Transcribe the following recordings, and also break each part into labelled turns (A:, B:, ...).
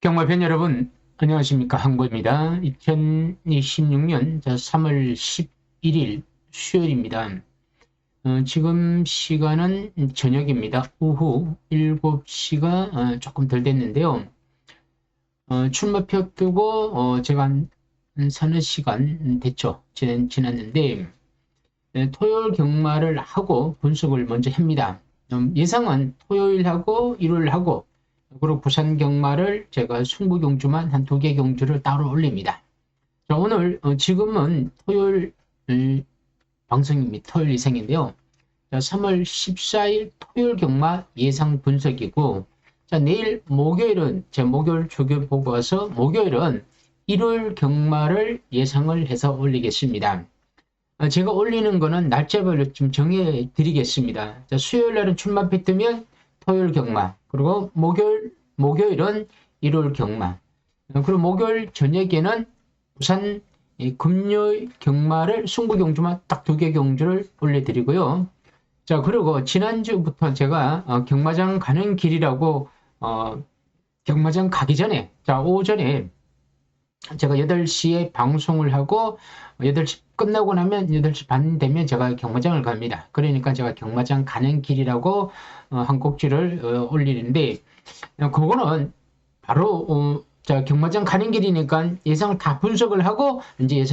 A: 경마팬 여러분, 안녕하십니까. 항구입니다. 2026년 3월 11일 수요일입니다. 지금 시간은 저녁입니다. 오후 7시가 조금 덜 됐는데요. 출마표 뜨고 제가 한 서너 시간 됐죠. 지났는데 토요일 경마를 하고 분석을 먼저 합니다. 예상은 토요일하고 일요일하고 그리고 부산 경마를 제가 승부 경주만 한 2개 경주를 따로 올립니다. 자, 오늘 지금은 토요일 방송입니다. 토요일 예상인데요. 자, 3월 14일 토요일 경마 예상 분석이고, 자, 내일 목요일은 제 목요일 조교 보고 와서 목요일은 일요일 경마를 예상을 해서 올리겠습니다. 제가 올리는 거는 날짜별로 좀 정해 드리겠습니다. 자, 수요일 날은 출마표 뜨면 토요일 경마, 그리고 목요일은 일요일 경마, 그리고 목요일 저녁에는 부산 금요일 경마를 승부 경주만 딱 2개 경주를 올려드리고요. 자, 그리고 지난주부터 제가 경마장 가는 길이라고 경마장 가기 전에, 자, 오전에 제가 8시에 방송을 하고 8시 끝나고 나면 8시 반 되면 제가 경마장을 갑니다. 그러니까 제가 경마장 가는 길이라고 한 꼭지를 올리는데, 그거는 바로 경마장 가는 길이니까 예상을 다 분석을 하고 이제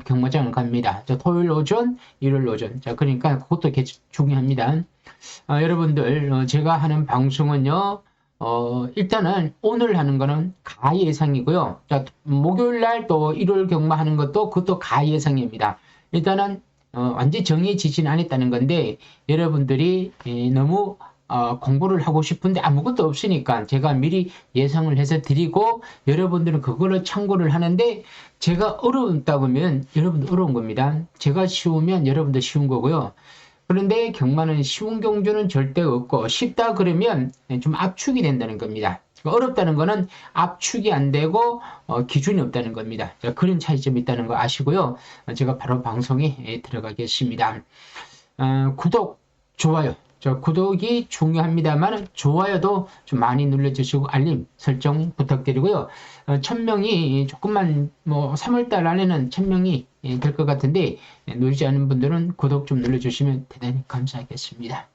A: 경마장을 갑니다. 자, 토요일 오전, 일요일 오전. 자, 그러니까 그것도 중요합니다. 여러분들, 제가 하는 방송은요, 일단은 오늘 하는 거는 가 예상이고요. 자, 목요일 날 또 일요일 경마하는 것도 그것도 가 예상입니다. 일단은 완전히 정해지진 않았다는 건데, 여러분들이 너무 공부를 하고 싶은데 아무것도 없으니까 제가 미리 예상을 해서 드리고, 여러분들은 그걸로 참고를 하는데, 제가 어렵다고 하면 여러분들 어려운 겁니다. 제가 쉬우면 여러분들 쉬운 거고요. 그런데 경마는 쉬운 경주는 절대 없고, 쉽다 그러면 좀 압축이 된다는 겁니다. 어렵다는 거는 압축이 안 되고 기준이 없다는 겁니다. 그런 차이점이 있다는 거 아시고요. 제가 바로 방송에 들어가겠습니다. 구독, 좋아요. 구독이 중요합니다만 좋아요도 좀 많이 눌러주시고 알림 설정 부탁드리고요. 1000명이 조금만 3월달 안에는 1000명이 될 것 같은데 누르지 않은 분들은 구독 좀 눌러주시면 대단히 감사하겠습니다.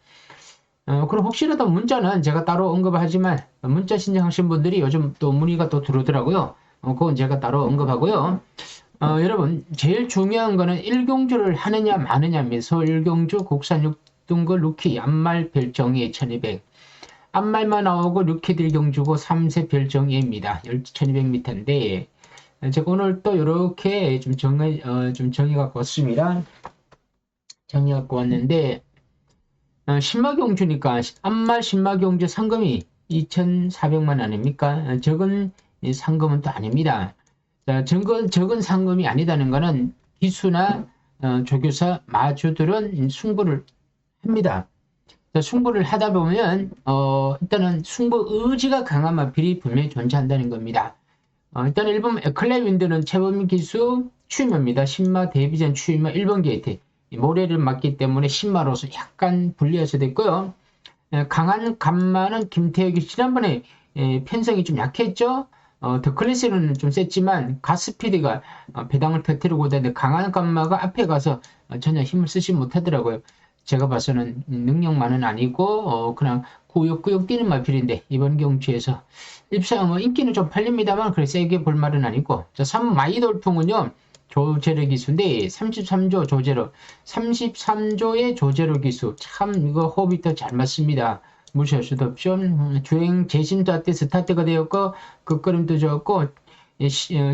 A: 그럼 혹시라도 문자는 제가 따로 언급하지만 문자 신청하신 분들이 요즘 또 문의가 또 들어오더라고요. 그건 제가 따로 언급하고요. 여러분, 제일 중요한 거는 1경주를 하느냐 마느냐입니다. 서울 1경주 국산 6등급 루키 앞말 별정예 1200. 앞말만 나오고 루키들 경주고 3세 별정예입니다. 1200m인데 제가 오늘 또 이렇게 좀 정해갖고 왔습니다. 정해갖고 왔는데, 신마경주니까 앞말 신마경주 상금이 2,400만 아닙니까? 적은 상금은 또 아닙니다. 자, 적은 상금이 아니다는 것은 기수나 조교사 마주들은 승부를 합니다. 자, 승부를 하다 보면 일단은 승부 의지가 강한 마필이 분명히 존재한다는 겁니다. 일단 1번 에클레윈드는 최범 기수 추임입니다. 신마 데뷔전 추임마 1번 게이트. 모래를 맞기 때문에 신마로서 약간 불리해서 됐고요. 강한 간마는 김태혁이 지난번에 편성이 좀 약했죠. 더 클래스는 좀 셌지만 가스피드가 배당을 터뜨리고 다니는데 강한 간마가 앞에 가서 전혀 힘을 쓰지 못하더라고요. 제가 봐서는 능력만은 아니고 그냥 꾸역꾸역 뛰는 마필인데 이번 경주에서 인기는 좀 팔립니다만 그래 세게 볼 말은 아니고. 자, 3 마이돌풍은요 조제로 기수인데 33조 조제로 33조의 조제로 기수 참 이거 호흡이 더 잘 맞습니다. 무시할 수도 없죠. 주행 재심도 할 때 스타트가 되었고 급걸음도 좋았고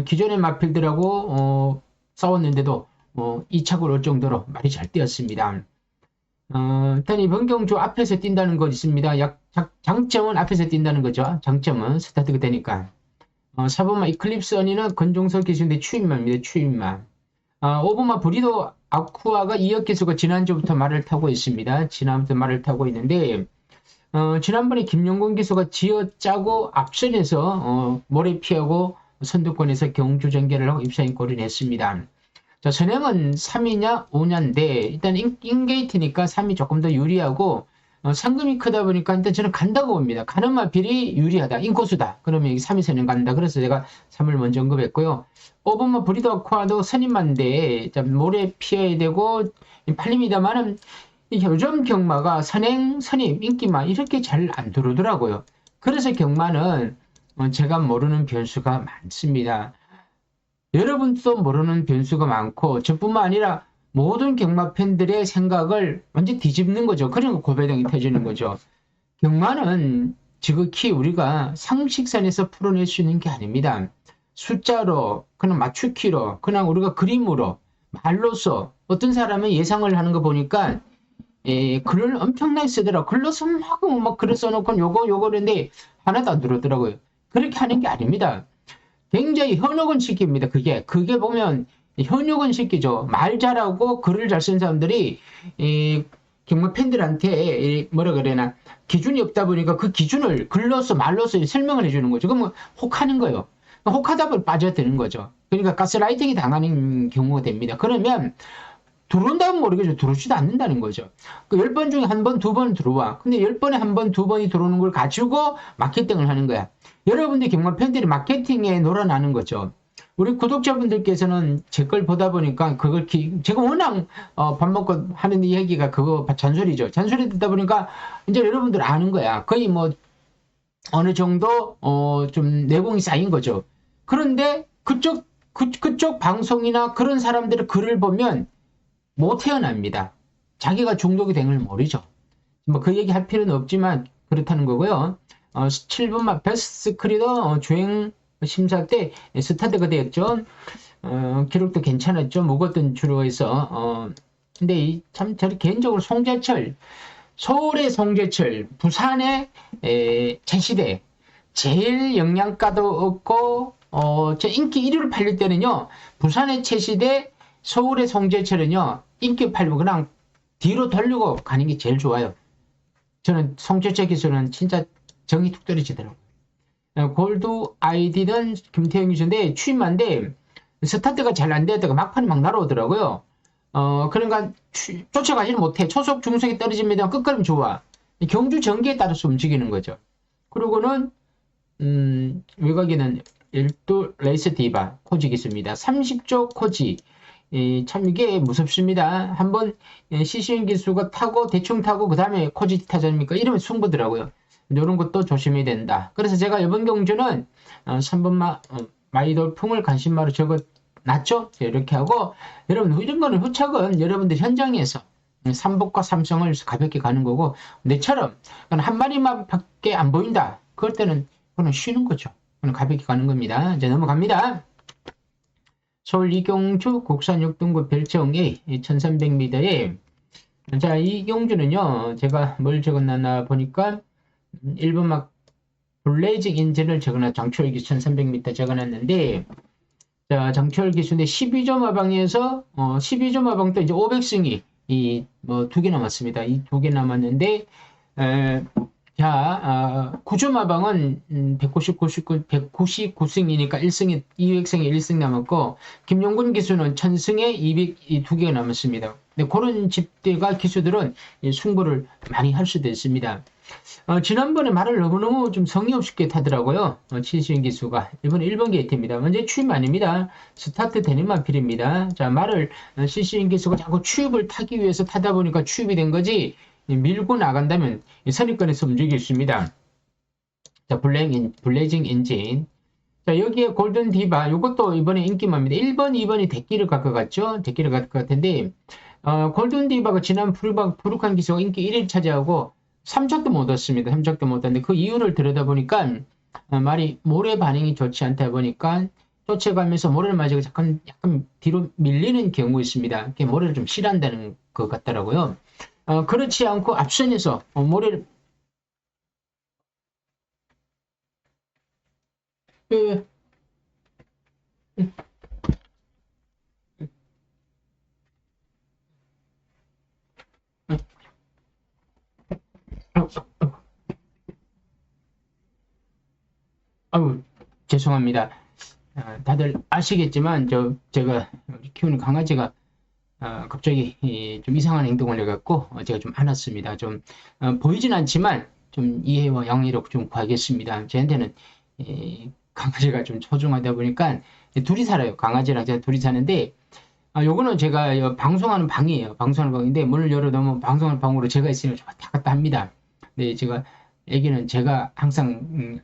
A: 기존의 마필들하고 싸웠는데도 2착을 올 정도로 말이 잘 뛰었습니다. 일단 이번 경주 앞에서 뛴다는 거 있습니다. 장점은 앞에서 뛴다는 거죠. 장점은 스타트가 되니까. 4번마 이클립스 언니는 건종석 기수인데 추임마입니다. 추임마. 5번마 브리도 아쿠아가 이혁 기수가 지난주부터 말을 타고 있습니다. 지난주부터 말을 타고 있는데 지난번에 김용곤 기수가 지어짜고 앞선에서 모래 피하고 선두권에서 경주 전개를 하고 입사인 골을 냈습니다. 자, 선행은 3위냐 5냐인데 일단 인게이트니까 3위 조금 더 유리하고 상금이 크다 보니까 일단 저는 간다고 봅니다. 가늠마필이 유리하다. 인코수다. 그러면 여기 3이 선임 간다. 그래서 제가 3을 먼저 언급했고요. 5번 브리더 코아도 선임만데 모래 피해야 되고 팔립니다만은 요즘 경마가 선행, 선임, 인기마 이렇게 잘 안 들어오더라고요. 그래서 경마는 제가 모르는 변수가 많습니다. 여러분도 모르는 변수가 많고 저뿐만 아니라 모든 경마 팬들의 생각을 완전 뒤집는 거죠. 그러니까 고배당이 터지는 거죠. 경마는 지극히 우리가 상식선에서 풀어낼 수 있는 게 아닙니다. 숫자로, 그냥 맞추기로, 그냥 우리가 그림으로, 말로써 어떤 사람은 예상을 하는 거 보니까 글을 엄청나게 쓰더라고. 글로 쓰고 막 글을 써놓고 요거는데 하나도 안 들어오더라고요. 그렇게 하는 게 아닙니다. 굉장히 현혹은 시킵니다. 그게 보면 현혹은 시키죠. 말 잘하고 글을 잘 쓴 사람들이 경마 팬들한테 뭐라 그래나 기준이 없다 보니까 그 기준을 글로서 말로서 설명을 해주는 거죠. 그러면 혹하는 거예요. 혹하다 보면 빠져드는 거죠. 그러니까 가스라이팅이 당하는 경우가 됩니다. 그러면 들어온다면 모르겠죠. 들어오지도 않는다는 거죠. 그 10번 중에 한 번, 두 번 들어와. 근데 10번에 한 번, 두 번이 들어오는 걸 가지고 마케팅을 하는 거야. 여러분들 경마 팬들이 마케팅에 놀아나는 거죠. 우리 구독자분들께서는 제 걸 보다 보니까 그걸 제가 워낙 밥 먹고 하는 얘기가 그거 잔소리죠. 잔소리 듣다 보니까 이제 여러분들 아는 거야. 거의 뭐 어느 정도 좀 내공이 쌓인 거죠. 그런데 그쪽 방송이나 그런 사람들의 글을 보면 못 태어납니다. 자기가 중독이 된 걸 모르죠. 뭐 그 얘기 할 필요는 없지만 그렇다는 거고요. 7번 베스트 크리더 주행 심사 때 스타트가 되었죠. 기록도 괜찮았죠. 묵었던 주로에서. 근데 참 저는 개인적으로 송재철, 서울의 송재철, 부산의 제시대 제일 영양가도 없고 저 인기 1위로 팔릴 때는요. 부산의 채시대 서울의 송재철은요. 인기 팔리고 그냥 뒤로 돌리고 가는 게 제일 좋아요. 저는 송재철 기술은 진짜 정이 툭 떨어지더라고요. 골드 아이디는 김태형 기수인데 취임한데 스타트가 잘 안 되다가 막판에 막 날아오더라고요. 그러니까 쫓아가지는 못해. 초속 중속이 떨어집니다. 끝걸음 좋아. 경주 전기에 따라서 움직이는 거죠. 그리고는 외곽에는 일도 레이스 디바 코지 기수입니다. 30조 코지. 참 이게 무섭습니다. 한번 시시인 기수가 타고 대충 타고 그 다음에 코지 타자입니까? 이러면 승부더라고요. 이런 것도 조심해야 된다. 그래서 제가 이번 경주는 3번 마이돌풍을 간신마로 적어놨죠. 이렇게 하고 여러분 이런 거는 후착은 여러분들 현장에서 삼복과 삼성을 가볍게 가는 거고 내처럼 한 마리만 밖에 안 보인다. 그럴 때는 그냥 쉬는 거죠. 그냥 가볍게 가는 겁니다. 이제 넘어갑니다. 서울 이경주 국산 6등급 별청 A 1300m에 자, 이 경주는요. 제가 뭘 적어놨나 보니까 1번 막 블레이징 인진을 적어놨 장초월 기수 1300m 적어놨는데 자, 장초월 기수인데 12점 하방에서 12점 하방도 이제 500승이 뭐 2개 남았습니다. 이 2개 남았는데 자, 9점 하방은 199승이니까 1승에 200승에 1승 남았고 김용군 기수는 1000승에 200이 2개가 남았습니다. 근데 그런 집대가 기수들은 승부를 많이 할 수도 있습니다. 지난번에 말을 너무너무 좀 성의 없게 타더라고요. 치수인 기수가. 이번에 1번 게이트입니다. 먼저 추입 아닙니다. 스타트 되는 마필입니다. 자, 말을 치수인 기수가 자꾸 추입을 타기 위해서 타다 보니까 추입이 된 거지 밀고 나간다면 선입권에서 움직일 수 있습니다. 자, 블레이징 엔진. 자, 여기에 골든 디바. 이것도 이번에 인기만입니다. 1번, 2번이 대기를 갈 것 같죠? 대기를 갈 것 같은데 골든 디바가 지난 푸르칸 기수가 인기 1위를 차지하고 3척도 못 얻습니다. 3척도 못 얻는데 그 이유를 들여다보니까 말이 모래 반응이 좋지 않다 보니까 쫓아가면서 모래를 맞고 약간 뒤로 밀리는 경우 있습니다. 모래를 좀 싫어한다는 것 같더라고요. 그렇지 않고 앞선에서 모래를 그, 아유, 죄송합니다. 다들 아시겠지만 제가 키우는 강아지가 갑자기 좀 이상한 행동을 해갖고 제가 좀 안았습니다. 좀 보이진 않지만 좀 이해와 양해를 좀 구하겠습니다. 저한테는 강아지가 좀 소중하다 보니까 둘이 살아요. 강아지랑 제가 둘이 사는데 요거는 제가 방송하는 방이에요. 방송하는 방인데 문을 열어놓으면 방송하는 방으로 제가 있으면 왔다 갔다 합니다. 근데 제가 애기는 제가 항상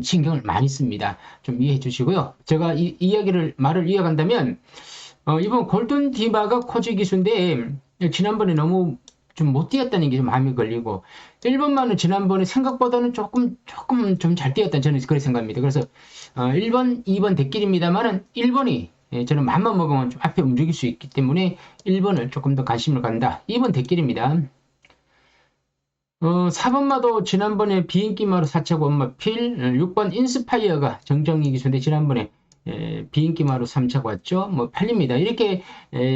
A: 신경을 많이 씁니다. 좀 이해해 주시고요. 제가 이 이야기를 말을 이어간다면 이번 골든 디바가 코지 기수인데 지난번에 너무 좀 못 뛰었다는 게 좀 마음이 걸리고 1번만은 지난번에 생각보다는 조금 좀 잘 뛰었다 저는 그렇게 생각합니다. 그래서 1번, 2번 대길입니다만은 1번이 저는 맘만 먹으면 좀 앞에 움직일 수 있기 때문에 1번을 조금 더 관심을 간다. 2번 대길입니다. 4번마도 지난번에 비인기마로 4차고 엄마 필, 6번 인스파이어가 정정이 기수인데 지난번에 비인기마로 3차고 왔죠. 뭐 팔립니다. 이렇게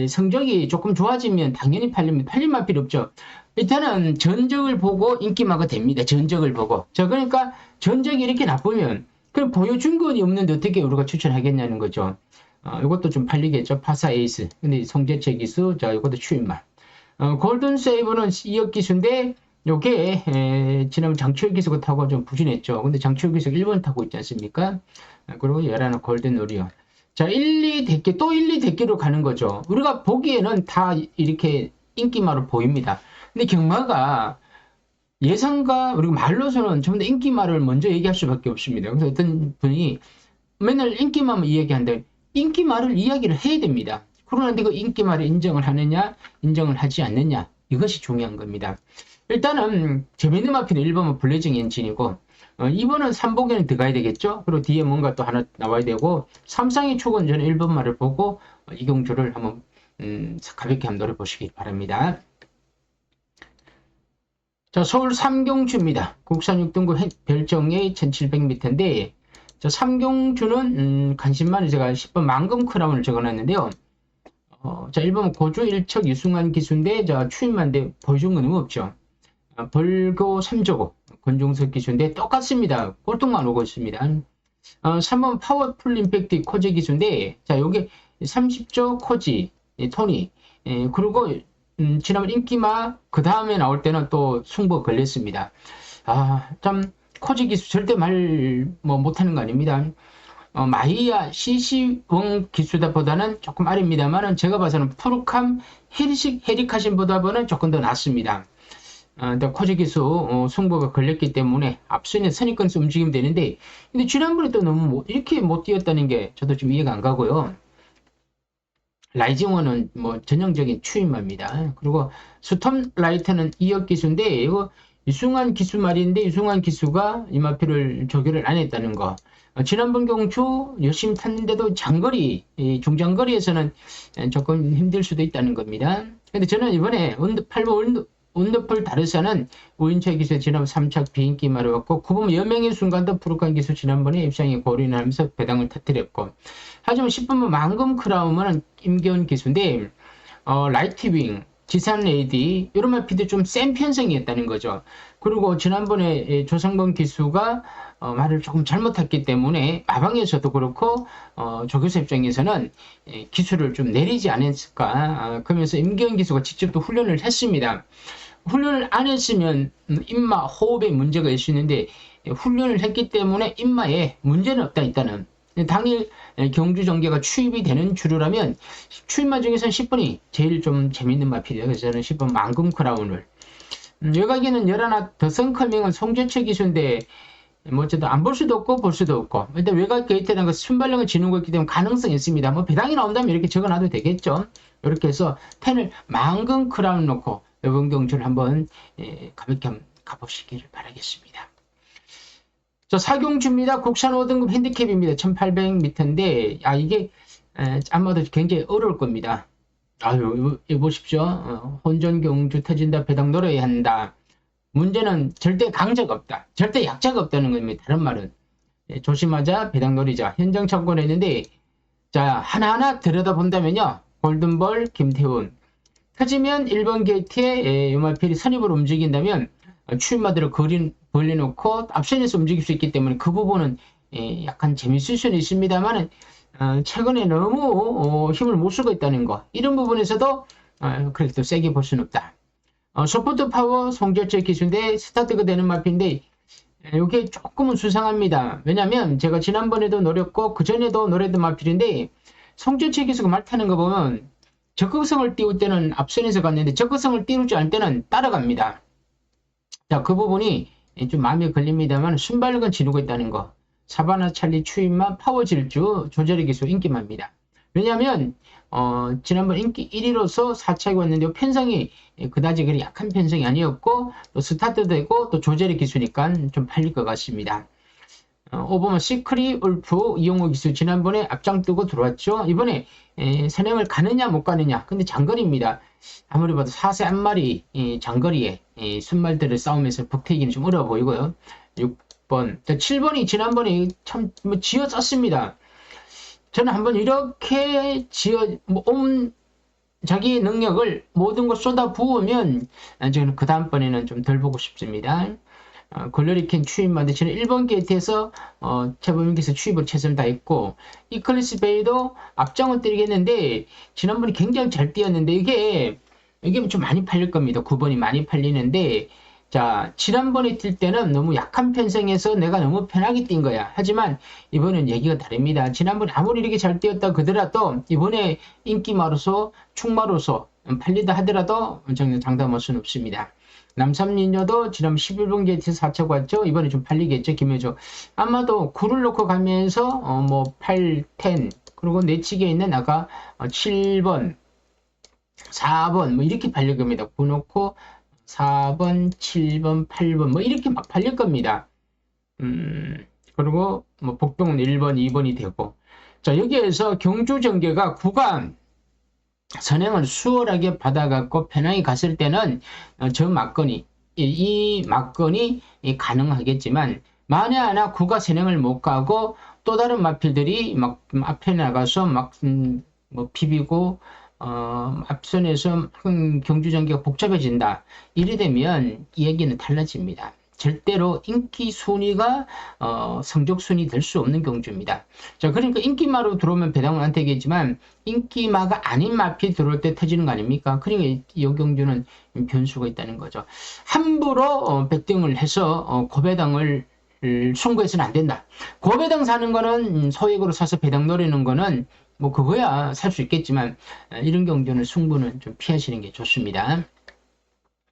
A: 성적이 조금 좋아지면 당연히 팔립니다. 팔릴만 필요 없죠. 일단은 전적을 보고 인기마가 됩니다. 전적을 보고. 자, 그러니까 전적이 이렇게 나쁘면 그럼 보여준 건 없는데 어떻게 우리가 추천하겠냐는 거죠. 이것도 좀 팔리겠죠. 파사 에이스. 근데 송재채 기수, 자, 이것도 추임말. 골든 세이브는 2억 기수인데 요게 지난번 장치호 기수가 타고 좀 부진했죠. 근데 장치호 기수가 1번 타고 있지 않습니까? 그리고 열하나 골든 오리온. 자, 1, 2 대기, 또 1, 2 대기로 가는 거죠. 우리가 보기에는 다 이렇게 인기마로 보입니다. 근데 경마가 예상과 그리고 말로서는 전부 다 인기마를 먼저 얘기할 수밖에 없습니다. 그래서 어떤 분이 맨날 인기마만 이야기한다. 인기마를 이야기를 해야 됩니다. 그러는데 그 인기마를 인정을 하느냐, 인정을 하지 않느냐, 이것이 중요한 겁니다. 일단은 재밌는 마피는 1번은 블레징 엔진이고 2번은 3복에는 들어가야 되겠죠. 그리고 뒤에 뭔가 또 하나 나와야 되고 3상의 축은 저는 1번 말을 보고 이경주를 한번 가볍게 한번 노려보시기 바랍니다. 자, 서울 삼경주입니다. 국산 6등급 별정의 1700m인데 자, 삼경주는 간신만에 제가 10번 만금 크라운을 적어놨는데요. 자, 1번 고주 1척 유승환 기수인데 자, 추임만데 보여준 건 너무 없죠. 벌교 3조고 권종석 기수인데 똑같습니다. 꼴통만 오고 있습니다. 3번 파워풀 임팩트 코지 기수인데 자, 요게 30조 코지 토니 그리고 지난번 인기마 그 다음에 나올 때는 또 승부 걸렸습니다. 참 코지 기수 절대 말 못하는 거 아닙니다. 마이야 CC1 기수다 보다는 조금 아래입니다만은 제가 봐서는 푸르캄 헤리카신보다는 조금 더 낫습니다. 코지 기수 승부가 걸렸기 때문에 앞서는 선입견에서 움직이면 되는데 근데 지난번에 또 너무 이렇게 못 뛰었다는 게 저도 좀 이해가 안 가고요. 라이징원은 전형적인 추임마입니다. 그리고 스톰 라이터는 2억 기수인데 이거 유승환 기수 말인데 유승환 기수가 이마표를 조결을 안 했다는 거. 지난번 경주 열심히 탔는데도 장거리, 중장거리에서는 조금 힘들 수도 있다는 겁니다. 근데 저는 이번에 8번 온더풀 다르사는 우인철 기수 지난번 3착 비인기 말해왔고 9번 여명의 순간도 푸르칸 기수 지난번에 입상에 고린을 하면서 배당을 터뜨렸고 하지만 10번은 만금 크라우먼은 임기훈 기수인데 라이트윙 지산 레이디 이런 말피도 좀 센 편성이었다는 거죠. 그리고 지난번에 조성범 기수가 말을 조금 잘못했기 때문에 마방에서도 그렇고 조교수 입장에서는 기수를 좀 내리지 않았을까. 그러면서 임기훈 기수가 직접 또 훈련을 했습니다. 훈련을 안 했으면 인마 호흡에 문제가 있을 수 있는데 훈련을 했기 때문에 인마에 문제는 없다 일단은. 당일 경주 전개가 추입이 되는 주류라면 추입마 중에서는 10번이 제일 좀 재밌는 마필이에요. 그래서 저는 10번 만금 크라운을 여기에는 11 더선커밍은 송재철 기수인데 어쨌든 안 볼 수도 없고 볼 수도 없고 일단 외곽 게이트라는 거 순발력을 지는 거 있기 때문에 가능성이 있습니다. 배당이 나온다면 이렇게 적어놔도 되겠죠. 이렇게 해서 10을 만금 크라운 놓고 이번 경주를 한번 가볍게 한번 가보시기를 바라겠습니다. 자, 사경주입니다. 국산 5등급 핸디캡입니다. 1800m인데 이게 아마도 굉장히 어려울 겁니다. 이거 보십시오. 혼전 경주 터진다 배당 놀아야 한다. 문제는 절대 강자가 없다. 절대 약자가 없다는 겁니다. 다른 말은 조심하자 배당 놀이자 현장 참고를 했는데 자 하나하나 들여다본다면요. 골든볼 김태훈 터지면 1번 게이트에 요말필이 선입으로 움직인다면 추임마들을 벌려놓고 앞선에서 움직일 수 있기 때문에 그 부분은 약간 재밌을 수는 있습니다만 최근에 너무 힘을 못 쓰고 있다는 거. 이런 부분에서도 그렇게 또 세게 볼 수는 없다. 서포트 파워 송재철 기수인데 스타트가 되는 마피인데 이게 조금은 수상합니다. 왜냐면 제가 지난번에도 노렸고 그전에도 노렸던 마필인데 송재철 기수가 말 타는 거 보면 적극성을 띄울 때는 앞선에서 갔는데 적극성을 띄우지 않을 때는 따라갑니다. 자, 그 부분이 좀 마음에 걸립니다만 순발력은 지르고 있다는 거. 사바나 찰리 추임마 파워 질주 조절의 기수 인기마입니다. 왜냐하면 지난번 인기 1위로서 4차에 왔는데 편성이 그다지 그리 약한 편성이 아니었고 또 스타트도 되고 또 조절의 기수니까 좀 팔릴 것 같습니다. 오버머 시크리 울프 이용호 기수 지난번에 앞장뜨고 들어왔죠. 이번에 선행을 가느냐 못 가느냐. 근데 장거리입니다. 아무리 봐도 4세 한 마리 장거리에 순말들을 싸우면서 북태기는 좀 어려워 보이고요. 6번, 7번이 지난번에 참 지어 짰습니다. 저는 한번 이렇게 자기 능력을 모든 걸 쏟아 부으면 저는 그 다음번에는 좀 덜 보고 싶습니다. 글러리켄 추입만데 저는 1번 게이트에서 최범민께서 추입을 최선을 다했고 이클리스 베이도 앞장은 때리겠는데 지난번에 굉장히 잘 뛰었는데 이게 좀 많이 팔릴 겁니다. 9번이 많이 팔리는데 자 지난번에 뛸 때는 너무 약한 편성에서 내가 너무 편하게 뛴 거야. 하지만 이번엔 얘기가 다릅니다. 지난번에 아무리 이렇게 잘 뛰었다 그더라도 이번에 인기마로서 충마로서 팔리다 하더라도 저는 장담할 수는 없습니다. 남삼린녀도 지난 11번 게이트에서 4차고 왔죠. 이번에 좀 팔리겠죠. 김효조. 아마도 9를 놓고 가면서 뭐 8, 10 그리고 내치기에 있는 아까 7번, 4번 뭐 이렇게 팔릴 겁니다. 9 놓고 4번, 7번, 8번 뭐 이렇게 막 팔릴 겁니다. 그리고 뭐 복동은 1번, 2번이 되고 자 여기에서 경주 전개가 구간 선행을 수월하게 받아갖고 편하게 갔을 때는 저 막건이 이 막건이 가능하겠지만 만에 하나 구가 선행을 못 가고 또 다른 마필들이 막 앞에 나가서 뭐 비비고 앞선에서 경주 전개가 복잡해진다. 이래 되면 이 얘기는 달라집니다. 절대로 인기 순위가 성적 순위 될 수 없는 경주입니다. 자, 그러니까 인기마로 들어오면 배당은 안 되겠지만 인기마가 아닌 마피 들어올 때 터지는 거 아닙니까? 그러니까 이 경주는 변수가 있다는 거죠. 함부로 백등을 해서 고배당을 송구해서는 안 된다. 고배당 사는 거는 소액으로 사서 배당 노리는 거는 뭐 그거야 살 수 있겠지만 이런 경주는 승부는 좀 피하시는 게 좋습니다.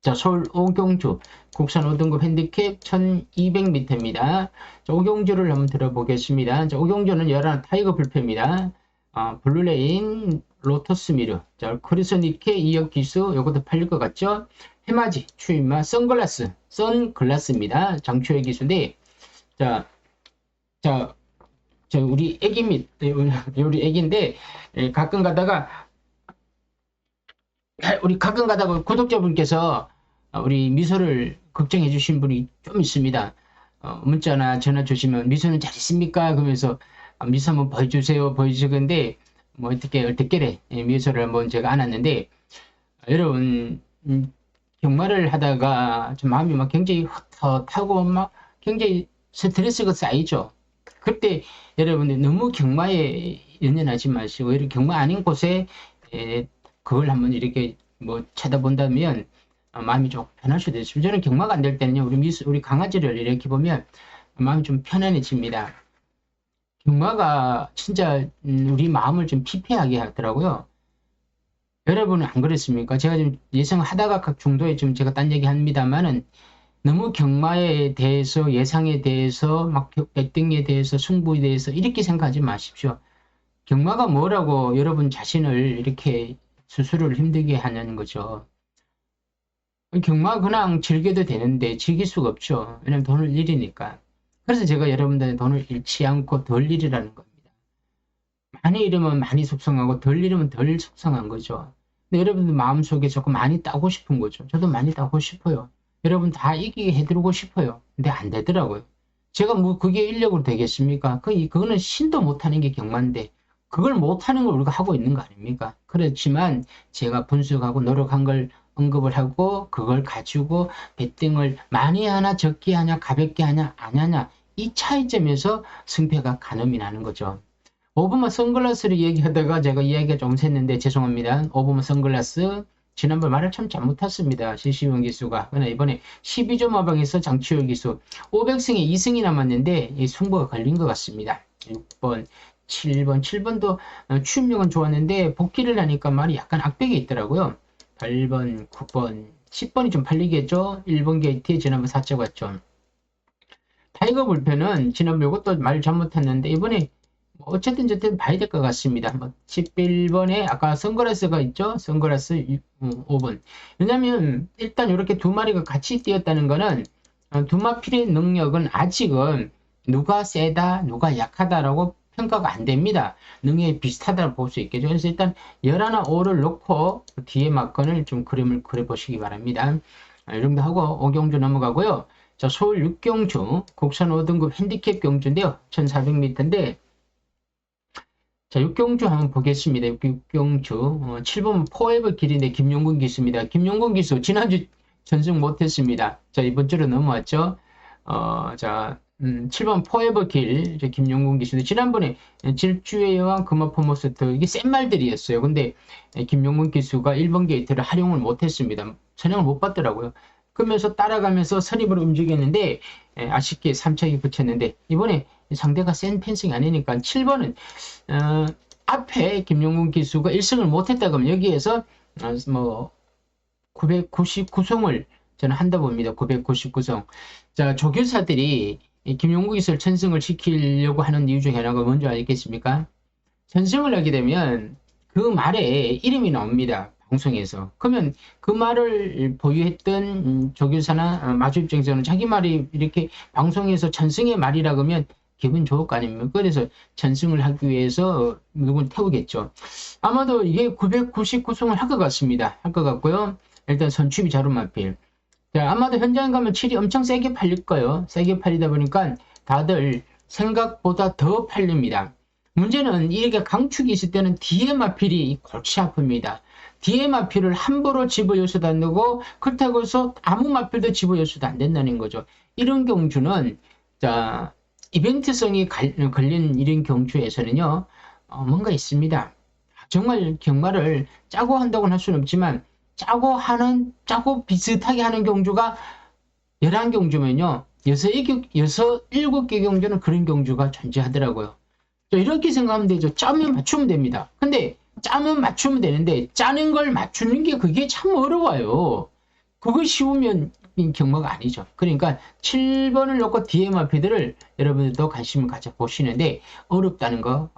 A: 자, 서울 오경주 국산 5등급 핸디캡 1200m입니다. 자, 오경주를 한번 들어보겠습니다. 자, 오경주는 11 타이거 불패입니다. 블루레인 로터스 미르. 자, 크리스니케 2역 기수 요것도 팔릴 것 같죠? 해맞이 추임마 선글라스입니다. 장초의 기수인데 자 우리 우리 애기인데 가끔 가다가 구독자분께서 우리 미소를 걱정해 주신 분이 좀 있습니다. 문자나 전화 주시면 미소는 잘 있습니까? 그러면서 미소 한번 보여주세요. 보여주시는데 뭐 어떻게 얼떨결에 미소를 한번 제가 안았는데 여러분 경마를 하다가 좀 마음이 막 굉장히 헛헛하고 막 굉장히 스트레스가 쌓이죠. 그때 여러분들 너무 경마에 연연하지 마시고 이렇게 경마 아닌 곳에 그걸 한번 이렇게 뭐 쳐다본다면 마음이 좀 편할 수도 있습니다. 저는 경마가 안 될 때는요, 우리 강아지를 이렇게 보면 마음이 좀 편안해집니다. 경마가 진짜 우리 마음을 좀 피폐하게 하더라고요. 여러분은 안 그랬습니까? 제가 지금 예상하다가 각 중도에 좀 제가 딴 얘기 합니다만은 너무 경마에 대해서 예상에 대해서 막 백등에 대해서 승부에 대해서 이렇게 생각하지 마십시오. 경마가 뭐라고 여러분 자신을 이렇게 스스로를 힘들게 하는 거죠. 경마 그냥 즐겨도 되는데 즐길 수가 없죠. 왜냐면 돈을 잃으니까. 그래서 제가 여러분들의 돈을 잃지 않고 덜 잃으라는 겁니다. 많이 잃으면 많이 속상하고 덜 잃으면 덜 속상한 거죠. 근데 여러분들 마음속에 조금 많이 따고 싶은 거죠. 저도 많이 따고 싶어요. 여러분 다 이기게 해드리고 싶어요. 근데 안 되더라고요. 제가 뭐 그게 인력으로 되겠습니까? 그거는 신도 못하는 게 경마인데 그걸 못하는 걸 우리가 하고 있는 거 아닙니까? 그렇지만 제가 분석하고 노력한 걸 언급을 하고 그걸 가지고 배팅을 많이 하나 적게 하냐 가볍게 하냐 안 하냐 이 차이점에서 승패가 가늠이 나는 거죠. 오브마 선글라스를 얘기하다가 제가 이야기가 좀 샜는데 죄송합니다. 오브마 선글라스 지난번 말을 참 잘못했습니다. 시시원 기수가. 그러나 이번에 12점 마방에서 장치열 기수 500승에 2승이 남았는데 이 승부가 걸린 것 같습니다. 6번 7번도 취업력은 좋았는데 복귀를 하니까 말이 약간 악백이 있더라고요. 8번 9번 10번이 좀 팔리겠죠. 1번 게이트에 지난번 4점 갔죠. 타이거 불펜은 지난번 이것도 말 잘못했는데 이번에 어쨌든 저쨌든 봐야 될 것 같습니다. 11번에 아까 선글라스가 있죠. 선글라스 5번. 왜냐면 일단 이렇게 두 마리가 같이 뛰었다는 거는 두 마필의 능력은 아직은 누가 세다 누가 약하다라고 평가가 안 됩니다. 능력이 비슷하다고 볼 수 있겠죠. 그래서 일단 11, 5를 놓고 뒤에 막건을 좀 그림을 그려보시기 바랍니다. 이 정도 하고 5경주 넘어가고요. 자, 서울 6경주 국산 5등급 핸디캡 경주인데요. 1400m인데 자, 6경주 한번 보겠습니다. 6경주 7번 포에버 길인데 김용근 기수입니다. 김용근 기수 지난주 전승 못했습니다. 자, 이번 주로 넘어왔죠. 자, 7번 포에버 길 김용근 기수인데 지난번에 질주의 여왕 금화포머스트 이게 센 말들이었어요. 근데 김용근 기수가 1번 게이트를 활용을 못했습니다. 선행을 못 받더라고요. 그러면서 따라가면서 선입으로 움직였는데 아쉽게 3척이 붙였는데 이번에 상대가 센 펜싱이 아니니까 7번은 앞에 김용근 기수가 1승을 못했다 그러면 여기에서 뭐 999승을 저는 한다 봅니다. 999승. 자, 조교사들이 김용근 기수를 천승을 시키려고 하는 이유 중에 하나가 뭔지 알겠습니까? 천승을 하게 되면 그 말에 이름이 나옵니다. 방송에서. 그러면 그 말을 보유했던 조교사나 마주 입장에서는 자기 말이 이렇게 방송에서 천승의 말이라 그러면 기분 좋을 거 아닙니까? 그래서 천승을 하기 위해서 누군 태우겠죠. 아마도 이게 999승을 할 것 같습니다. 할 것 같고요. 일단 선취비 자루마필. 자, 아마도 현장에 가면 7이 엄청 세게 팔릴 거예요. 세게 팔리다 보니까 다들 생각보다 더 팔립니다. 문제는 이렇게 강축이 있을 때는 뒤에 마필이 골치 아픕니다. 뒤에 마필을 함부로 집어여서도 안 되고 그렇다고 해서 아무 마필도 집어여서도 안 된다는 거죠. 이런 경주는 자 이벤트성이 걸린 이런 경주에서는요 뭔가 있습니다. 정말 경마를 짜고 한다고는 할 수는 없지만 짜고 비슷하게 하는 경주가 11경주면요 7개 경주는 그런 경주가 존재하더라고요. 이렇게 생각하면 되죠. 짜면 맞추면 됩니다. 근데 짜면 맞추면 되는데 짜는 걸 맞추는 게 그게 참 어려워요. 그거 쉬우면 경마가 아니죠. 그러니까 7번을 놓고 뒤에 마피들을 여러분들도 관심을 가져보시는데 어렵다는 거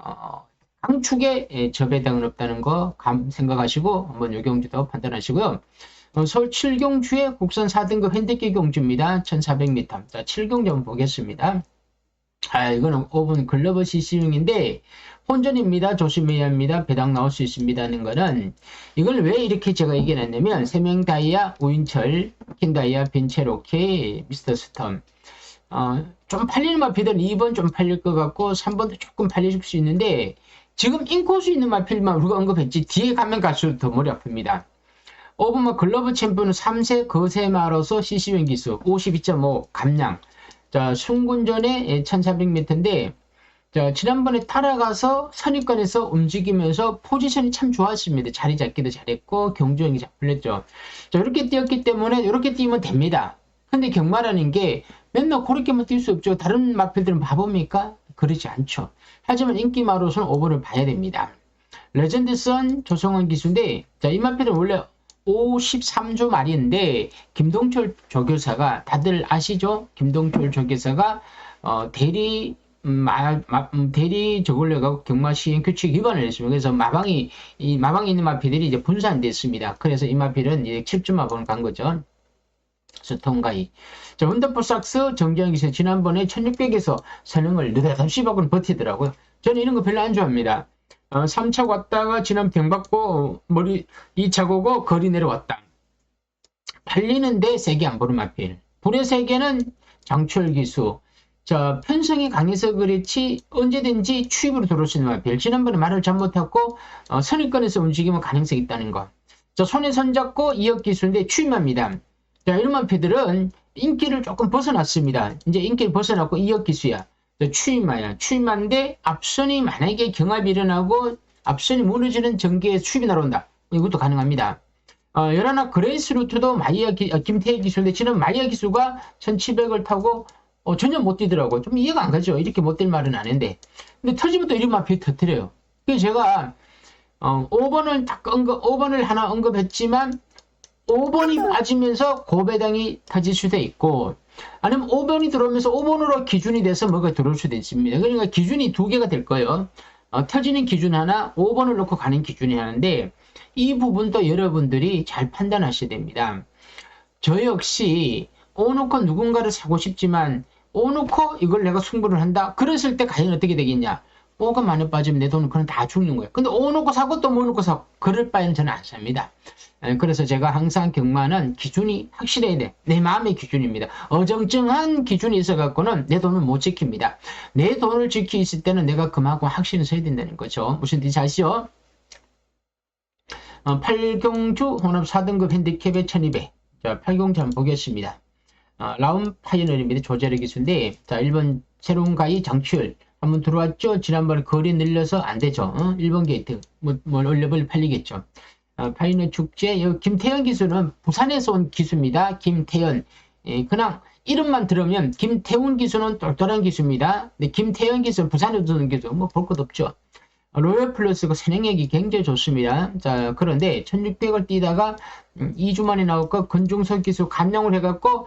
A: 강축에 접해당은 없다는 거 생각하시고 한번 요 경주도 판단하시고요. 서울 7경주의 국산 4등급 핸디캡 경주입니다. 1400m. 자, 7경주 한번 보겠습니다. 이거는 5분 글러브 CC용인데 혼전입니다. 조심해야 합니다. 배당 나올 수 있습니다. 하는 거는 이걸 왜 이렇게 제가 얘기해놨냐면 세명 다이아, 우인철, 킨다이아, 벤체로케, 미스터 스톰 좀 팔리는 마필들은 2번 좀 팔릴 것 같고 3번도 조금 팔릴 수 있는데 지금 인코스 있는 마필만 우리가 언급했지 뒤에 가면 갈수록 더 머리 아픕니다. 5번 글러브 챔피언은 3세 거세마로서 CC용 기수 52.5 감량. 자, 순군전에 1400m인데, 자, 지난번에 따라가서 선입관에서 움직이면서 포지션이 참 좋았습니다. 자리 잡기도 잘했고, 경주형이 잘 풀렸죠. 자, 이렇게 뛰었기 때문에, 이렇게 뛰면 됩니다. 근데 경마라는 게 맨날 그렇게만 뛸 수 없죠. 다른 마필들은 바보입니까? 그렇지 않죠. 하지만 인기마로서는 5번을 봐야 됩니다. 레전드선 조성원 기수인데, 자, 이 마필은 원래 53조 말인데 김동철 조교사가 다들 아시죠? 김동철 조교사가 대리 저걸로 가고 경마 시행 규칙 위반을 했습니다. 그래서 마방이 있는 마필들이 이제 분산됐습니다. 그래서 이 마필은 이제 7주 마방을 간 거죠. 스톤가이. 자, 원더풀 삭스 정재영 기수 지난번에 1600에서 선행을 느닷없이 받고는 버티더라고요. 저는 이런 거 별로 안 좋아합니다. 3차 왔다가 지난 병 받고 머리 2차 고고 거리 내려왔다. 팔리는데 세게 안 보는 마필. 불의 세계는 장철 기수. 자, 편성이 강해서 그렇지 언제든지 추입으로 들어올 수 있는 마필. 지난번에 말을 잘못했고 선입권에서 움직이면 가능성이 있다는 거. 자, 손에 손잡고 2억 기수인데 추입합니다. 자, 이런 마필들은 인기를 조금 벗어났습니다. 이제 인기를 벗어났고 2억 기수야. 추임마야. 추임마인데 앞선이 만약에 경합이 일어나고 앞선이 무너지는 전개에 추임이 날아온다. 이것도 가능합니다. 열하나 그레이스 루트도 김태희 기수인데 지금 마이야 기수가 1700을 타고 전혀 못 뛰더라고요. 좀 이해가 안 가죠. 이렇게 못 뛸 말은 아닌데. 근데 터지부터 이름 앞에 터뜨려요. 그래서 제가 5번을 하나 언급했지만 5번이 빠지면서 고배당이 터질 수도 있고 아니면 5번이 들어오면서 5번으로 기준이 돼서 뭐가 들어올 수도 있습니다. 그러니까 기준이 두 개가 될 거예요. 터지는 기준 하나, 5번을 놓고 가는 기준이 하는데 이 부분도 여러분들이 잘 판단하셔야 됩니다. 저 역시 5 놓고 누군가를 사고 싶지만 5 놓고 이걸 내가 승부를 한다? 그랬을 때 과연 어떻게 되겠냐? 5가 많이 빠지면 내 돈은 그냥 다 죽는 거예요. 근데 5 놓고 사고 또 뭐 놓고 사고 그럴 바에는 저는 안 삽니다. 그래서 제가 항상 경마는 기준이 확실해야 돼. 내 마음의 기준입니다. 어정쩡한 기준이 있어갖고는 내 돈을 못 지킵니다. 내 돈을 지키 있을 때는 내가 그만큼 확신을 써야 된다는 거죠. 무슨 뜻인지 아시죠? 8경주 혼합 4등급 핸디캡의 1200. 자, 8경주 한번 보겠습니다. 라운 파이너리입니다. 조제력 기수인데, 자, 1번 새로운 가위 장치율. 한번 들어왔죠? 지난번에 거리 늘려서 안 되죠. 1번 게이트. 올려버리 팔리겠죠. 파이너 축제. 김태현 기수는 부산에서 온 기수입니다. 김태현. 그냥 이름만 들으면 김태훈 기수는 똘똘한 기수입니다. 근데 김태현 기수는 부산에서 온 기수. 뭐 볼 것 없죠. 로열 플러스가 선행력이 굉장히 좋습니다. 자, 그런데 1600을 뛰다가 2주 만에 나올 거 근중석 기수 감량을 해갖고,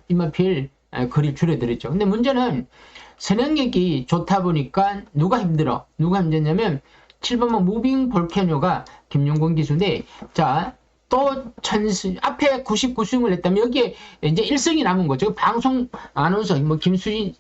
A: 이마필 거리를 줄여드렸죠. 근데 문제는 선행력이 좋다 보니까 누가 힘들었냐면 7번만 무빙 볼케노가 김용곤 기수인데, 자, 또 앞에 99승을 했다면 여기에 이제 1승이 남은 거죠. 방송 아나운서, 뭐, 김수진,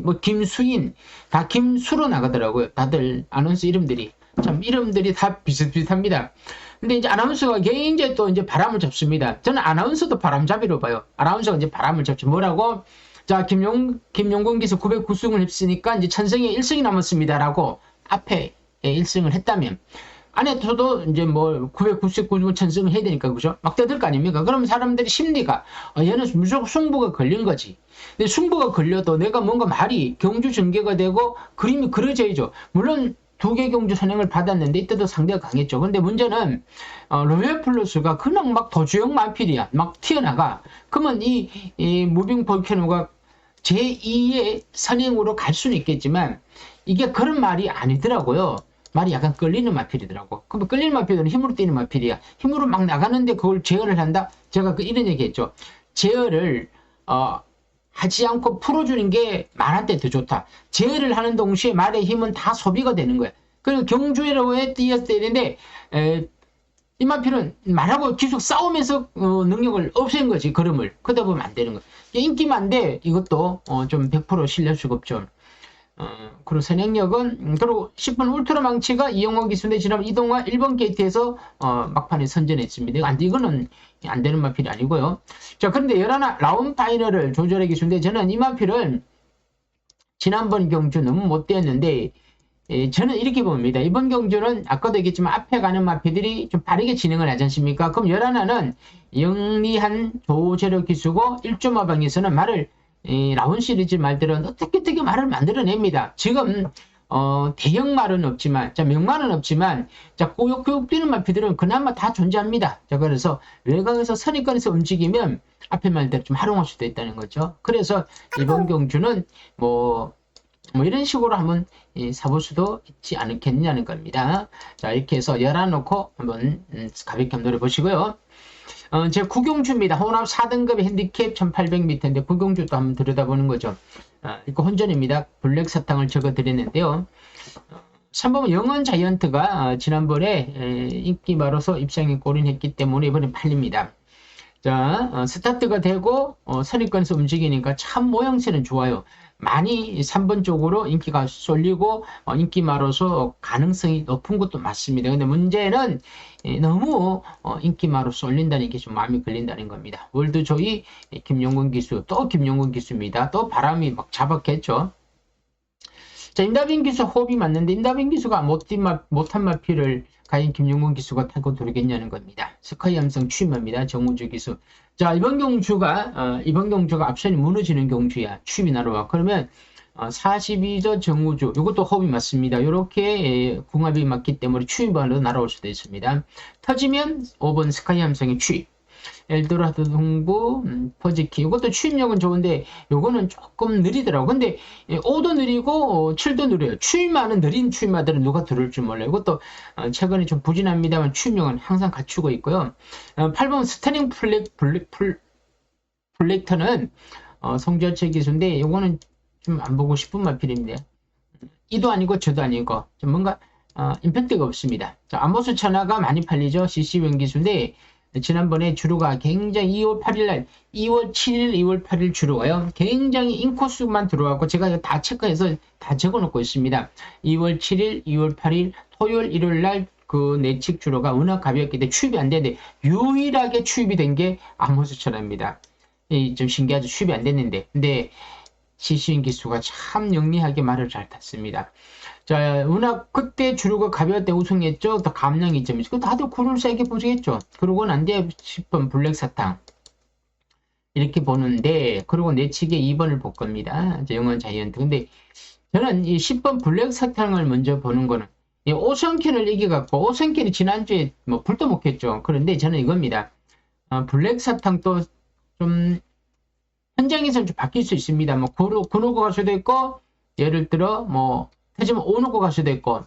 A: 뭐, 김수인, 다 김수로 나가더라고요. 다들 아나운서 이름들이. 참, 이름들이 다 비슷비슷합니다. 근데 이제 아나운서가 굉장히 또 이제 바람을 잡습니다. 저는 아나운서도 바람잡이로 봐요. 아나운서가 이제 바람을 잡죠. 뭐라고? 자, 김용곤 기수 909승을 했으니까 이제 천승에 1승이 남았습니다라고 앞에 1승을 했다면, 안에서도 이제 뭐 999 천승을 해야 되니까, 그죠? 막 떠들 거 아닙니까? 그러면 사람들이 심리가, 얘는 무조건 승부가 걸린 거지. 근데 승부가 걸려도 내가 뭔가 말이 경주 전개가 되고 그림이 그려져야죠. 물론 두 개 경주 선행을 받았는데 이때도 상대가 강했죠. 근데 문제는 로열 플러스가 그냥 막 도주형 마필이야. 막 튀어나가. 그러면 이 무빙 볼케노가 제2의 선행으로 갈 수는 있겠지만 이게 그런 말이 아니더라고요. 말이 약간 끌리는 마필이더라고. 그럼 끌리는 마필은 힘으로 뛰는 마필이야. 힘으로 막 나가는데 그걸 제어를 한다? 제가 이런 얘기 했죠. 제어를 하지 않고 풀어주는 게 말한테 더 좋다. 제어를 하는 동시에 말의 힘은 다 소비가 되는 거야. 그리고 경주로에 뛰었어야 되는데 이 마필은 말하고 계속 싸우면서 능력을 없앤 거지. 걸음을. 그러다 보면 안 되는 거야. 인기만데 이것도 좀 100% 신뢰할 수가 없죠. 그리고 선행력은 그리고 10번 울트라 망치가 이영호 기수인데 지난번 이동화 1번 게이트에서 막판에 선전했습니다. 이거는 안 되는 마필이 아니고요. 자, 그런데 11 라운 파이너를 조절해 기수인데 저는 이 마필은 지난번 경주 너무 못 뛰었는데 저는 이렇게 봅니다. 이번 경주는 아까도 얘기했지만 앞에 가는 마필들이 좀 빠르게 진행을 하지 않습니까? 그럼 11는 영리한 조제력 기수고 1.5방에서는 말을 라운 시리즈 말들은 어떻게 말을 만들어냅니다. 지금 대형 말은 없지만, 자, 명말은 없지만, 자, 꾸역꾸역 뛰는 말피들은 그나마 다 존재합니다. 자, 그래서 외곽에서 선입권에서 움직이면 앞에 말대로 좀 활용할 수도 있다는 거죠. 그래서 이번 경주는 뭐 이런 식으로 한번 사볼 수도 있지 않겠냐는 겁니다. 자, 이렇게 해서 열어놓고 한번 가볍게 한번 노려보시고요. 제 구경주입니다. 혼합 4등급 핸디캡 1800m인데 구경주도 한번 들여다보는 거죠. 이거 혼전입니다. 블랙 사탕을 적어 드렸는데요. 3번은 영원 자이언트가 지난번에 인기마로서 입상에 골인했기 때문에 이번에 팔립니다. 자, 스타트가 되고 선입권에서 움직이니까 참 모양새는 좋아요. 많이 3번 쪽으로 인기가 쏠리고 인기마로서 가능성이 높은 것도 맞습니다. 근데 문제는 너무 인기마로 쏠린다는 게 좀 마음이 걸린다는 겁니다. 월드조이 김용근 기수, 또 김용근 기수입니다. 또 바람이 막 잡았겠죠. 자, 임다빈 기수 호흡이 맞는데 임다빈 기수가 못한 마피를 과연 김용문 기수가 타고 들어오겠냐는 겁니다. 스카이 함성 취임합니다. 정우주 기수. 자, 이번 경주가 앞선이 무너지는 경주야. 취임이 날아와. 그러면 42조 정우주, 이것도 호흡이 맞습니다. 이렇게 궁합이 맞기 때문에 취임반으로 날아올 수도 있습니다. 터지면 5번 스카이 함성의 취임. 엘도라도 동부, 퍼지키. 이것도 취임력은 좋은데, 요거는 조금 느리더라고. 근데, 5도 느리고, 7도 느려요. 취임하는 느린 취임마들은 누가 들을 줄 몰라요. 이것도, 최근에 좀 부진합니다만, 취임력은 항상 갖추고 있고요. 8번 스테닝 플렉터는, 송절체 기수인데, 요거는 좀 안 보고 싶은 마필입니다. 이도 아니고, 저도 아니고, 좀 뭔가, 임팩트가 없습니다. 자, 암보수 천하가 많이 팔리죠. CC원 기수인데, 지난번에 주로가 굉장히 2월 8일 2월 8일 주로가요. 굉장히 인코스만 들어왔고 제가 이거 다 체크해서 다 적어 놓고 있습니다. 2월 7일, 2월 8일, 토요일, 일요일 날 그 내측 주로가 워낙 가볍기 때문에 추입이 안 되는데 유일하게 추입이 된 게 암호수천화입니다. 좀 신기하죠. 추입이 안 됐는데. 근데 시시인 기수가 참 영리하게 말을 잘 탔습니다. 자, 워낙 그때 주류가 가벼울 때 우승했죠. 또 감량이 좀 있고 다들 굴을 세게 보시겠죠. 그러고 난 뒤에 10번 블랙 사탕 이렇게 보는데 그리고 내치기 2번을 볼 겁니다. 영원 자이언트. 근데 저는 이 10번 블랙 사탕을 먼저 보는 거는 이 오성캔을 이겨갖고 오성캔이 지난주에 뭐 불도 먹겠죠. 그런데 저는 이겁니다. 블랙 사탕도 좀 현장에서는 좀 바뀔 수 있습니다. 뭐 구놓고 갈 수도 있고 예를 들어 뭐 하지만 5 놓고 갈 수도 있고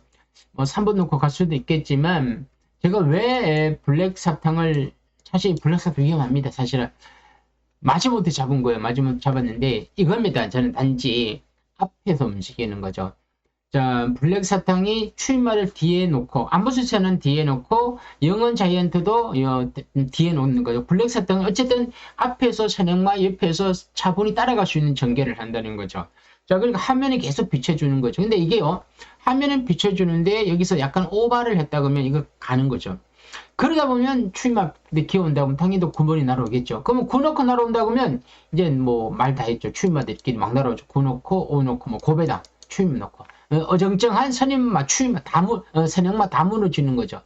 A: 뭐 3번 놓고 갈 수도 있겠지만 제가 왜 블랙 사탕을 사실 블랙 사탕 위험합니다. 사실은 마지못해 잡은 거예요. 마지못해 잡았는데 이겁니다. 저는 단지 앞에서 움직이는 거죠. 자, 블랙 사탕이 출마를 뒤에 놓고 암부수차는 뒤에 놓고 영원 자이언트도 뒤에 놓는 거죠. 블랙 사탕은 어쨌든 앞에서 선행마 옆에서 차분히 따라갈 수 있는 전개를 한다는 거죠. 자, 그러니까 화면에 계속 비춰주는 거죠. 근데 이게요, 화면은 비춰주는데 여기서 약간 오바를 했다 그러면 이거 가는 거죠. 그러다 보면 출마 기어온다 그러면 당연히 9번이 날아오겠죠. 그러면 9 놓고 날아온다 그러면 이제 뭐 말 다 했죠. 출마들끼리 막 날아오죠. 9 놓고 5 놓고 뭐 고배당 출마 놓고 어정쩡한 선임마 출마 선행마 다 무너지는 거죠.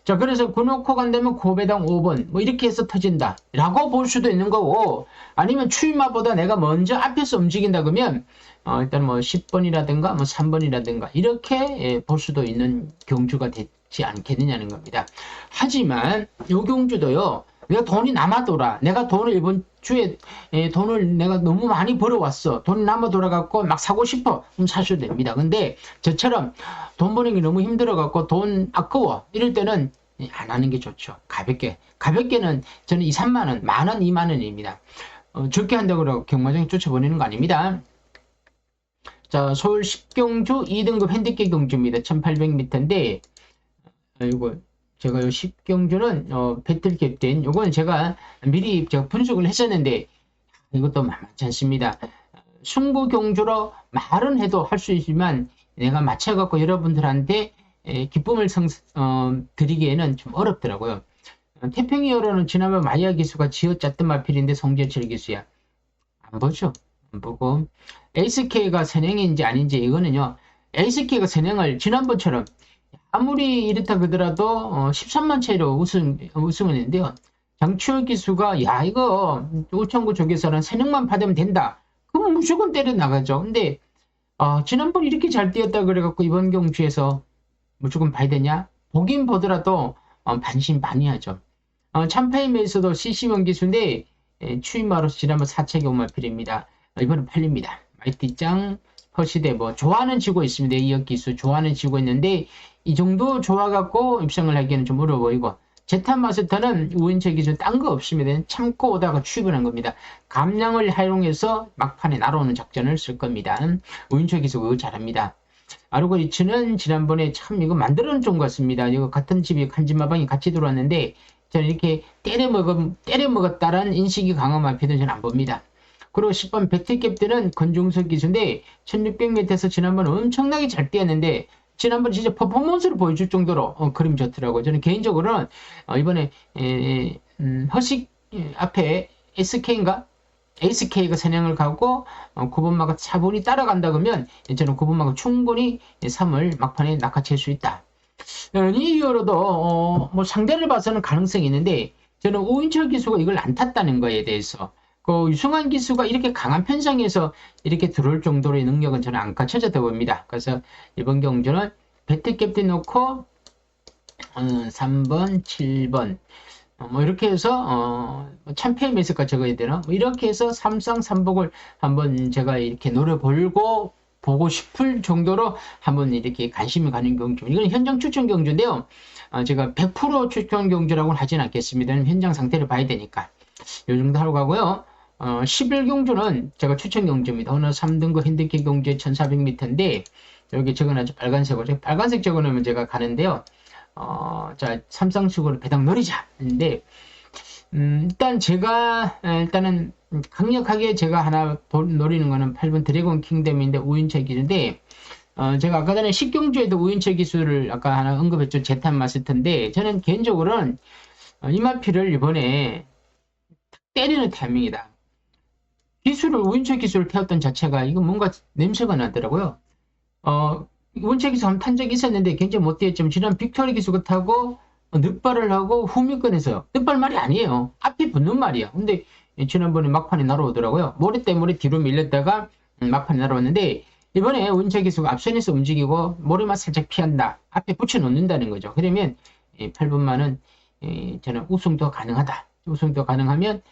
A: 자, 그래서 9 놓고 간다면 고배당 5번 뭐 이렇게 해서 터진다 라고 볼 수도 있는 거고 아니면 출마보다 내가 먼저 앞에서 움직인다 그러면 일단 뭐 10번이라든가 뭐 3번이라든가 이렇게 볼 수도 있는 경주가 되지 않겠느냐는 겁니다. 하지만 이 경주도요. 내가 돈이 남아돌아. 내가 돈을 이번 주에 돈을 내가 너무 많이 벌어왔어. 돈이 남아돌아갖고 막 사고 싶어. 그럼 사셔도 됩니다. 근데 저처럼 돈 버는 게 너무 힘들어갖고 돈 아까워. 이럴 때는 안 하는 게 좋죠. 가볍게. 가볍게는 저는 2, 3만원, 만원, 2만원입니다. 적게 한다고 그러고 경마장에 쫓아보내는 거 아닙니다. 자, 서울 10경주 2등급 핸디캡 경주입니다. 1800m인데, 이거, 제가 요 10경주는, 배틀캡된, 요건 제가 미리 분석을 했었는데, 이것도 만만치 않습니다. 승부 경주로 말은 해도 할 수 있지만, 내가 맞춰갖고 여러분들한테 기쁨을 드리기에는 좀 어렵더라고요. 태평이어로는 지난번 마이아 기수가 지어짰던 마필인데 송재철 기수야. 안 보죠. 안 보고. 에이스K가 선행인지 아닌지 이거는요. 에이스K가 선행을 지난번처럼 아무리 이렇다 그러더라도 13만 차이로 우승을 했는데요. 장추열 기수가 야 이거 우천구 쪽에서는 선행만 받으면 된다. 그럼 무조건 때려 나가죠. 근데 지난번 이렇게 잘 뛰었다 그래갖고 이번 경주에서 무조건 봐야 되냐? 보긴 보더라도 반신반의하죠. 참파임에서도 CC원 기수인데 추임마로 지난번 4책이 오마필입니다. 이번엔 팔립니다. 마이티짱 퍼시대 뭐 좋아는 지고 있습니다. 이역 기수 좋아는 지고 있는데 이 정도 좋아갖고 입성을 하기에는 좀 어려워 보이고 제탄 마스터는 우인철 기수 딴 거 없습니다. 참고 오다가 추입을 한 겁니다. 감량을 활용해서 막판에 날아오는 작전을 쓸 겁니다. 우인철 기수 그거 잘합니다. 아르고리츠는 지난번에 참 이거 만들어는 좀 같습니다. 이거 같은 집이 간지마방이 같이 들어왔는데 저는 이렇게 때려 먹었다라는 인식이 강한 마피는 저는 안 봅니다. 그리고 10번 배틀캡 때는 건중석 기수인데 1600m에서 지난번 엄청나게 잘 뛰었는데 지난번 진짜 퍼포먼스를 보여줄 정도로 그림 좋더라고요. 저는 개인적으로는 이번에 허식 앞에 SK인가? 에이스K가 선행을 가고 9번마가 차분히 따라간다 그러면 저는 9번마가 충분히 3을 막판에 낚아챌 수 있다. 이 이후로도 뭐 상대를 봐서는 가능성이 있는데 저는 오인철 기수가 이걸 안 탔다는 거에 대해서 그 유승환 기수가 이렇게 강한 편성에서 이렇게 들어올 정도의 능력은 저는 안 갖춰졌다 봅니다. 그래서 이번 경주는 배트 캡틴 놓고 3번, 7번 뭐 이렇게 해서 참패 매스가 적어야 되나? 뭐 이렇게 해서 삼상 삼복을 한번 제가 이렇게 노려보고 보고 싶을 정도로 한번 이렇게 관심이 가는 경주. 이건 현장 추천 경주인데요. 제가 100% 추천 경주라고는 하진 않겠습니다. 현장 상태를 봐야 되니까. 요 정도 하고 가고요. 11경주는 제가 추천 경주입니다. 오늘 3등급 핸디캡 경주에 1400m인데 여기 적어놔죠. 빨간색으로. 빨간색 적어놓으면 제가 가는데요. 자, 삼상식으로 배당 노리자. 근데 일단 제가 일단은 강력하게 제가 하나 노리는 거는 8번 드래곤 킹덤인데 우윤철 기수인데 제가 아까 전에 10경주에도 우윤철 기수를 아까 하나 언급했죠. 제탄 마스터인데 저는 개인적으로는 이마피를 이번에 때리는 타이밍이다. 기수를 우윤철 기수를 태웠던 자체가 이거 뭔가 냄새가 나더라고요. 우윤철 기수 한번 탄 적이 있었는데 굉장히 못 뛰었지만 지난 빅토리 기수가 타고 늑발을 하고 후미권에서 늑발 말이 아니에요. 앞에 붙는 말이야. 근데 지난번에 막판에 날아오더라고요. 모래 때문에 뒤로 밀렸다가 막판에 날아왔는데 이번에 우윤철 기수가 앞선에서 움직이고 모래만 살짝 피한다. 앞에 붙여놓는다는 거죠. 그러면 8분만은 저는 우승도 가능하다. 우승도 가능하면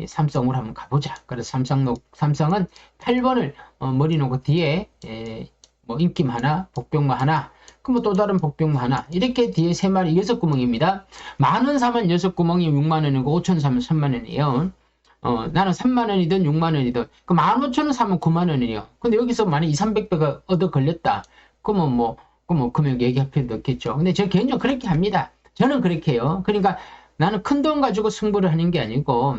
A: 삼성으로 한번 가보자. 그래서 삼성은 8번을 머리 놓고 뒤에 뭐 인김 하나, 복병마 하나, 그 뭐 또 다른 복병마 하나 이렇게 뒤에 3마리 6구멍입니다. 만원 사면 6구멍이 6만원이고 5천 사면 3만원이에요. 나는 3만원이든 6만원이든 그 15,000원 사면 9만원이에요. 근데 여기서 만약 200~300배가 얻어 걸렸다. 그러면 뭐 금액 얘기할 필요도 없겠죠. 근데 저 개인적으로 그렇게 합니다. 저는 그렇게 해요. 그러니까 나는 큰 돈 가지고 승부를 하는 게 아니고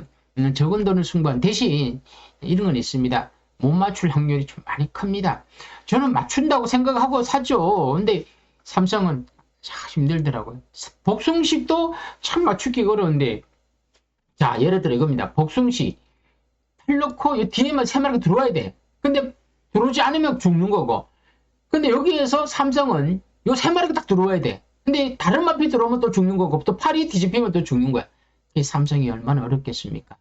A: 적은 돈을 승부한 대신 이런 건 있습니다. 못 맞출 확률이 좀 많이 큽니다. 저는 맞춘다고 생각하고 사죠. 근데 삼성은 참 힘들더라고요. 복숭식도 참 맞추기 어려운데 자 예를 들어 이겁니다. 복숭식 팔 넣고 뒤에만 3마리가 들어와야 돼. 근데 들어오지 않으면 죽는 거고 근데 여기에서 삼성은 요 3마리가 딱 들어와야 돼. 근데 다른 마피 들어오면 또 죽는 거고 또 팔이 뒤집히면 또 죽는 거야. 삼성이 얼마나 어렵겠습니까?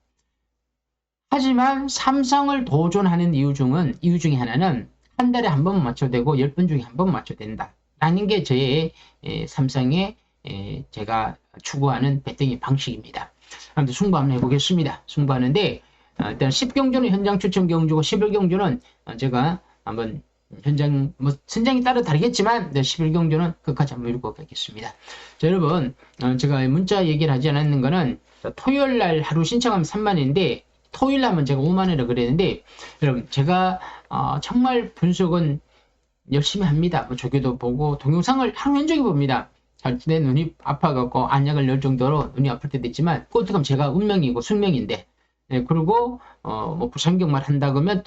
A: 하지만 삼성을 도전하는 이유 중에 하나는 한 달에 한 번 맞춰도 되고 10번 중에 한 번 맞춰도 된다. 라는 게 저의 삼성의 제가 추구하는 배팅의 방식입니다. 아무튼 승부 한번 해보겠습니다. 승부하는데 일단 10경주는 현장 추천 경주고 11경주는 제가 한번 현장 뭐 선장이 따로 다르겠지만 11경주는 끝까지 한번 읽고 가겠습니다. 자, 여러분 제가 문자 얘기를 하지 않았는 거는 토요일날 하루 신청하면 3만원인데 토요일 하면 제가 5만원이라고 그랬는데 여러분 제가 정말 분석은 열심히 합니다. 뭐 조교도 보고 동영상을 하루 종일 봅니다. 내 눈이 아파갖고 안약을 넣을 정도로 눈이 아플 때도 있지만 어떻게 하면 제가 운명이고 숙명인데 그리고 뭐 부산경만 한다 그러면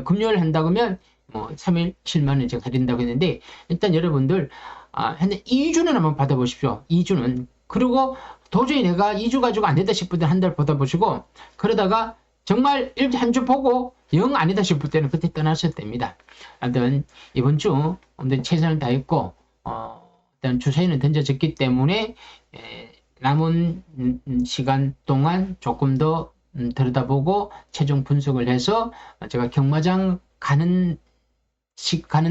A: 금요일 한다 그러면 뭐 3일 7만원 제가 드린다고 했는데 일단 여러분들 한 2주는 한번 받아보십시오. 2주는 그리고 도저히 내가 2주 가지고 안 된다 싶을 때 한 달 받아보시고 그러다가 정말 한 주 보고 영 아니다 싶을 때는 그때 떠나셔도 됩니다. 아무튼 이번 주 최선을 다했고 일단 주사위는 던져졌기 때문에 남은 시간 동안 조금 더 들여다보고 최종 분석을 해서 제가 경마장 가는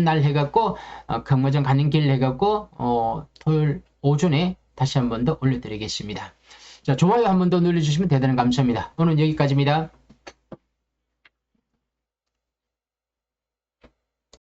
A: 날 해갖고 경마장 가는 길 해갖고 토요일 오전에 다시 한 번 더 올려드리겠습니다. 자, 좋아요 한 번 더 눌러주시면 대단히 감사합니다. 오늘 여기까지입니다.